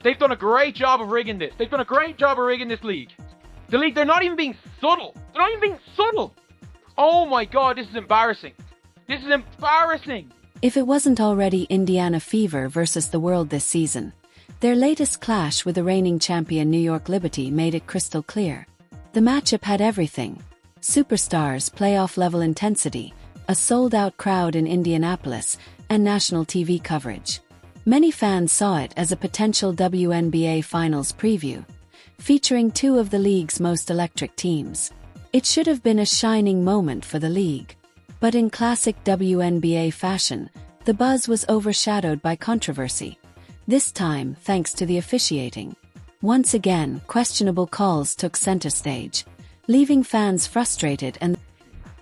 They've done a great job of rigging this. They've done a great job of rigging this league. The league, they're not even being subtle. They're not even being subtle. Oh my God, this is embarrassing. This is embarrassing. If it wasn't already Indiana Fever versus the world this season, their latest clash with the reigning champion New York Liberty made it crystal clear. The matchup had everything: superstars, playoff-level intensity, a sold-out crowd in Indianapolis, and national TV coverage. Many fans saw it as a potential WNBA Finals preview, featuring two of the league's most electric teams. It should have been a shining moment for the league. But in classic WNBA fashion, the buzz was overshadowed by controversy. This time, thanks to the officiating. Once again, questionable calls took center stage, leaving fans frustrated and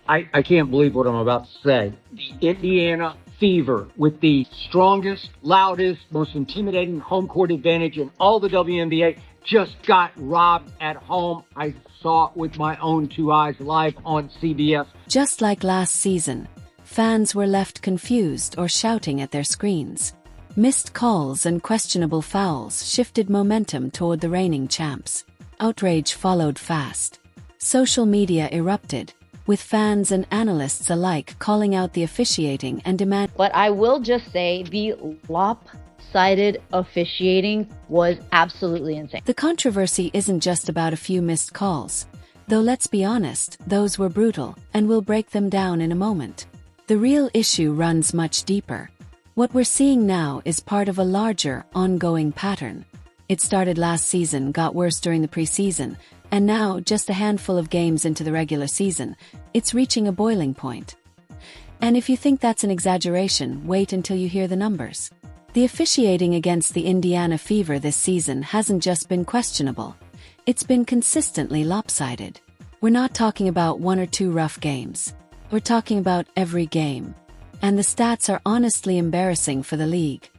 I can't believe what I'm about to say. The Indiana Fever, with the strongest, loudest, most intimidating home court advantage in all the WNBA, just got robbed at home. I saw it with my own two eyes live on CBS. Just like last season, fans were left confused or shouting at their screens. Missed calls and questionable fouls shifted momentum toward the reigning champs. Outrage followed fast. Social media erupted, with fans and analysts alike calling out the officiating and demanding. But I will just say the lopsided officiating was absolutely insane. The controversy isn't just about a few missed calls. Though let's be honest, those were brutal, and we'll break them down in a moment. The real issue runs much deeper. What we're seeing now is part of a larger, ongoing pattern. It started last season, got worse during the preseason, and now, just a handful of games into the regular season, it's reaching a boiling point. And if you think that's an exaggeration, wait until you hear the numbers. The officiating against the Indiana Fever this season hasn't just been questionable. It's been consistently lopsided. We're not talking about one or two rough games. We're talking about every game. And the stats are honestly embarrassing for the league.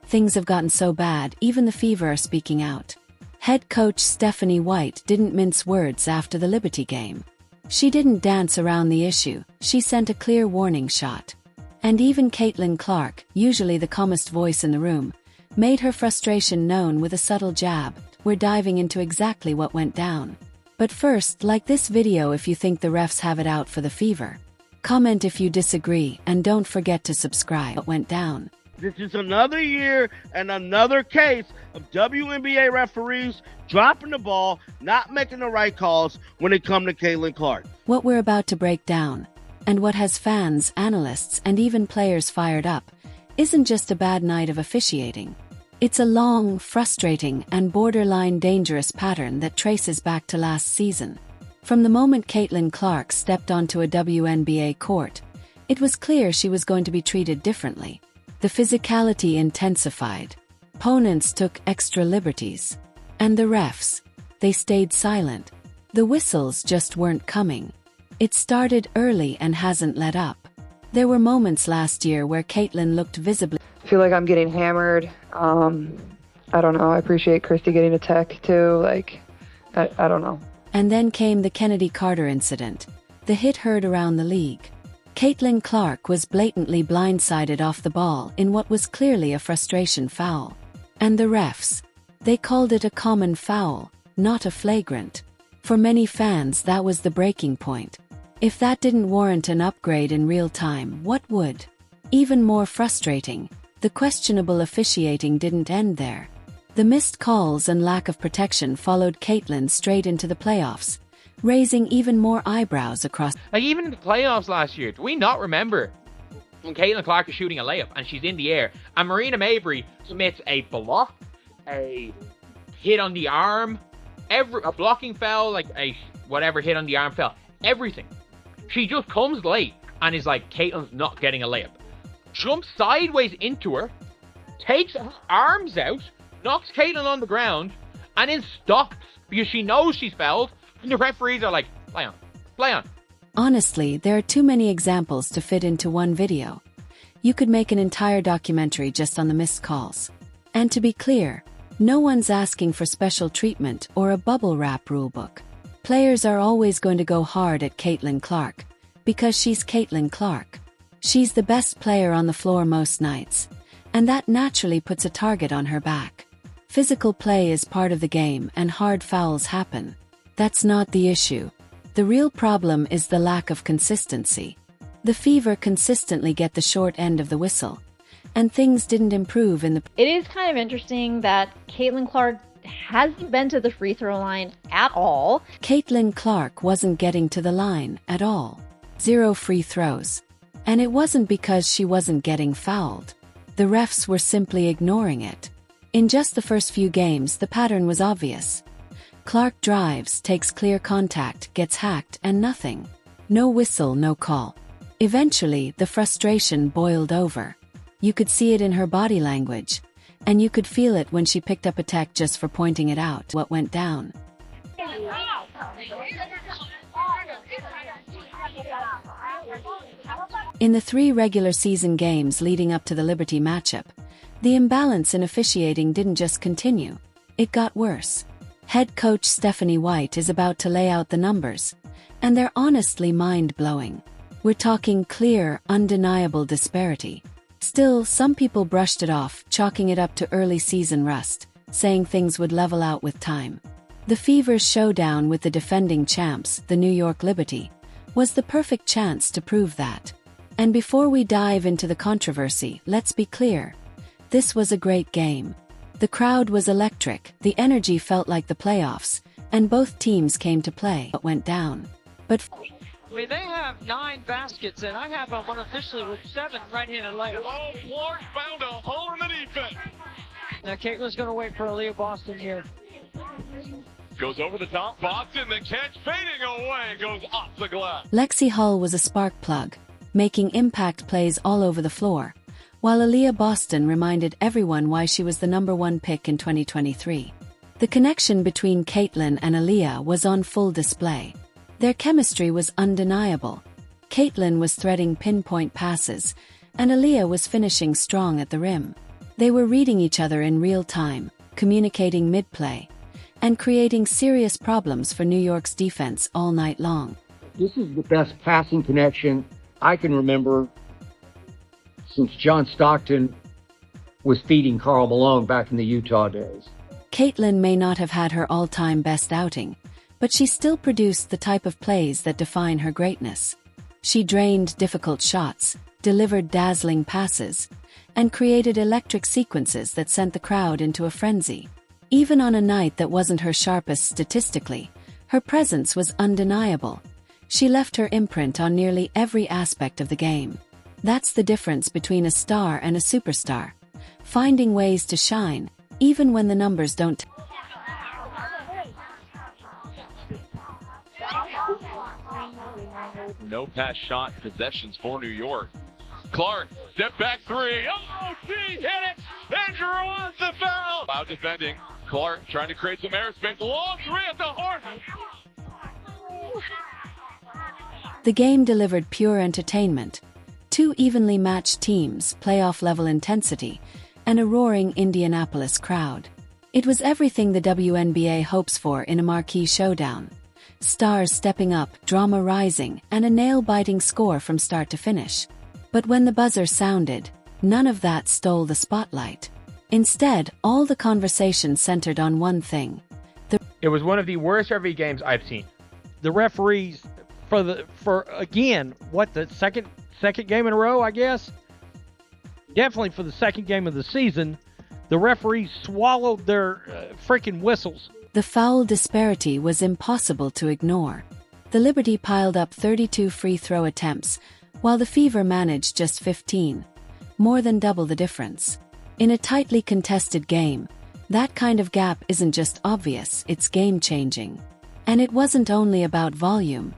Things have gotten so bad, even the Fever are speaking out. Head coach Stephanie White didn't mince words after the Liberty game. She didn't dance around the issue, she sent a clear warning shot. And even Caitlin Clark, usually the calmest voice in the room, made her frustration known with a subtle jab. We're diving into exactly what went down. But first, like this video if you think the refs have it out for the Fever. Comment if you disagree, and don't forget to subscribe. What went down? This is another year and another case of WNBA referees dropping the ball, not making the right calls when it comes to Caitlin Clark. What we're about to break down, and what has fans, analysts, and even players fired up, isn't just a bad night of officiating. It's a long, frustrating, and borderline dangerous pattern that traces back to last season. From the moment Caitlin Clark stepped onto a WNBA court, it was clear she was going to be treated differently. The physicality intensified. Opponents took extra liberties. And the refs, they stayed silent. The whistles just weren't coming. It started early and hasn't let up. There were moments last year where Caitlin looked visibly. I feel like I'm getting hammered. I don't know. I appreciate Christy getting a tech too. I don't know. And then came the Kennedy Carter incident. The hit heard around the league. Caitlin Clark was blatantly blindsided off the ball in what was clearly a frustration foul. And the refs, they called it a common foul, not a flagrant. For many fans, that was the breaking point. If that didn't warrant an upgrade in real time, what would? Even more frustrating, the questionable officiating didn't end there. The missed calls and lack of protection followed Caitlin straight into the playoffs, raising even more eyebrows across. Like, even in the playoffs last year, do we not remember when Caitlin Clark is shooting a layup and she's in the air and Marina Mabrey submits a block, a hit on the arm, a blocking foul, like a whatever hit on the arm foul, everything. She just comes late and is like, Caitlin's not getting a layup. Jumps sideways into her, takes her arms out, knocks Caitlin on the ground, and then stops because she knows she's fouled. And the referees are like, play on, play on. Honestly, there are too many examples to fit into one video. You could make an entire documentary just on the missed calls. And to be clear, no one's asking for special treatment or a bubble wrap rulebook. Players are always going to go hard at Caitlin Clark, because she's Caitlin Clark. She's the best player on the floor most nights, and that naturally puts a target on her back. Physical play is part of the game and hard fouls happen. That's not the issue. The real problem is the lack of consistency. The Fever consistently get the short end of the whistle, and things didn't improve in the... It is kind of interesting that Caitlin Clark hasn't been to the free throw line at all. Caitlin Clark wasn't getting to the line at all. 0 free throws. And it wasn't because she wasn't getting fouled. The refs were simply ignoring it. In just the first few games, the pattern was obvious. Clark drives, takes clear contact, gets hacked, and nothing. No whistle, no call. Eventually, the frustration boiled over. You could see it in her body language, and you could feel it when she picked up a tech just for pointing it out. What went down? In the 3 regular season games leading up to the Liberty matchup, the imbalance in officiating didn't just continue, it got worse. Head coach Stephanie White is about to lay out the numbers, and they're honestly mind-blowing. We're talking clear, undeniable disparity. Still, some people brushed it off, chalking it up to early season rust, saying things would level out with time. The Fever's showdown with the defending champs, the New York Liberty, was the perfect chance to prove that. And before we dive into the controversy, let's be clear. This was a great game. The crowd was electric, the energy felt like the playoffs, and both teams came to play. What went down? But I mean, they have 9 baskets, and I have them unofficially with 7 right-handed layups. Oh, Clark found a hole in the defense. Now, Caitlin's going to wait for Aaliyah Boston here. Goes over the top, Boston, the catch fading away, goes off the glass. Lexi Hull was a spark plug, making impact plays all over the floor, while Aaliyah Boston reminded everyone why she was the #1 pick in 2023. The connection between Caitlin and Aaliyah was on full display. Their chemistry was undeniable. Caitlin was threading pinpoint passes, and Aaliyah was finishing strong at the rim. They were reading each other in real time, communicating mid-play, and creating serious problems for New York's defense all night long. This is the best passing connection I can remember since John Stockton was feeding Karl Malone back in the Utah days. Caitlin may not have had her all-time best outing, but she still produced the type of plays that define her greatness. She drained difficult shots, delivered dazzling passes, and created electric sequences that sent the crowd into a frenzy. Even on a night that wasn't her sharpest statistically, her presence was undeniable. She left her imprint on nearly every aspect of the game. That's the difference between a star and a superstar. Finding ways to shine, even when the numbers don't. No pass shot possessions for New York. Clark, step back 3. Oh, she hit it! And draws the foul! Loud defending. Clark trying to create some airspace. Long 3 at the horn. The game delivered pure entertainment. 2 evenly matched teams, playoff-level intensity, and a roaring Indianapolis crowd. It was everything the WNBA hopes for in a marquee showdown. Stars stepping up, drama rising, and a nail-biting score from start to finish. But when the buzzer sounded, none of that stole the spotlight. Instead, all the conversation centered on one thing. It was one of the worst rugby games I've seen. The referees for again, what, the second game in a row, I guess? Definitely for the second game of the season, the referees swallowed their freaking whistles. The foul disparity was impossible to ignore. The Liberty piled up 32 free throw attempts, while the Fever managed just 15. More than double the difference. In a tightly contested game, that kind of gap isn't just obvious, it's game-changing. And it wasn't only about volume.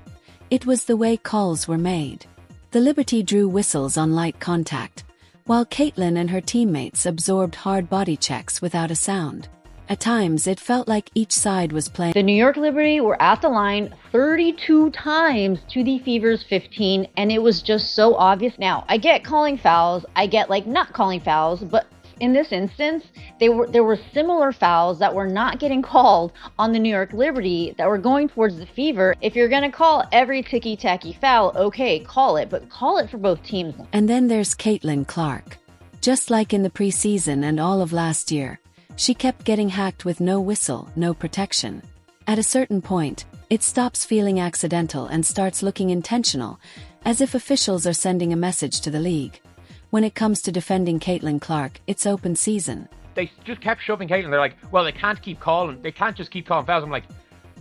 It was the way calls were made. The Liberty drew whistles on light contact, while Caitlin and her teammates absorbed hard body checks without a sound. At times, it felt like each side was playing. The New York Liberty were at the line 32 times to the Fever's 15, and it was just so obvious. Now, I get calling fouls, I get not calling fouls, but in this instance, there were similar fouls that were not getting called on the New York Liberty that were going towards the Fever. If you're going to call every ticky-tacky foul, okay, call it, but call it for both teams. And then there's Caitlin Clark. Just like in the preseason and all of last year, She kept getting hacked with no whistle, no protection. At a certain point, it stops feeling accidental and starts looking intentional, as if officials are sending a message to the league. When it comes to defending Caitlin Clark, it's open season. They just kept shoving Caitlin. They're like, well, they can't just keep calling fouls. I'm like,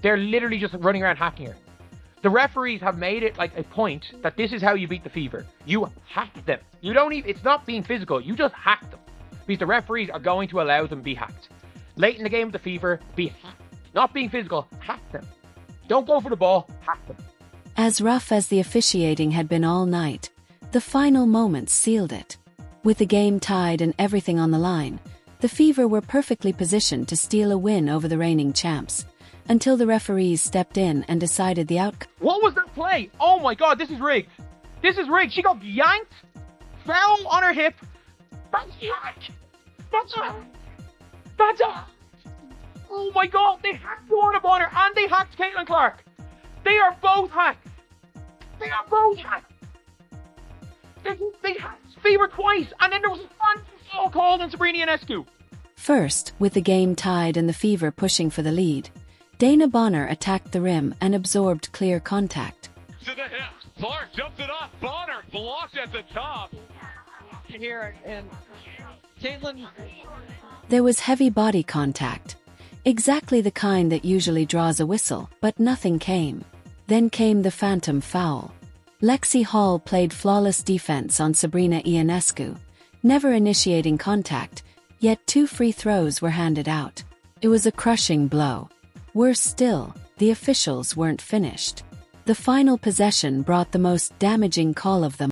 they're literally just running around hacking her. The referees have made it like a point that this is how you beat the Fever. You hack them. You don't even, it's not being physical, you just hack them. Because the referees are going to allow them to be hacked. Late in the game with the Fever, be hacked. Not being physical, hack them. Don't go for the ball, hack them. As rough as the officiating had been all night, the final moments sealed it. With the game tied and everything on the line, the Fever were perfectly positioned to steal a win over the reigning champs, until the referees stepped in and decided the outcome. What was that play? Oh my god, this is rigged. This is rigged. She got yanked, fell on her hip. That's a hack. That's a hack. That's a hack. Oh my god, they hacked the Order Bonner and they hacked Caitlin Clark. They are both hacked. They are both hacked. They hacked Fever twice, and then there was a fun foul called on Sabrina Ionescu. First, with the game tied and the Fever pushing for the lead, Dana Bonner attacked the rim and absorbed clear contact. To the hip. Clark jumps it off. Bonner blocked at the top. Here, and Caitlin. There was heavy body contact. Exactly the kind that usually draws a whistle, but nothing came. Then came the phantom foul. Lexi Hall played flawless defense on Sabrina Ionescu, never initiating contact, yet 2 free throws were handed out. It was a crushing blow. Worse still, the officials weren't finished. The final possession brought the most damaging call of them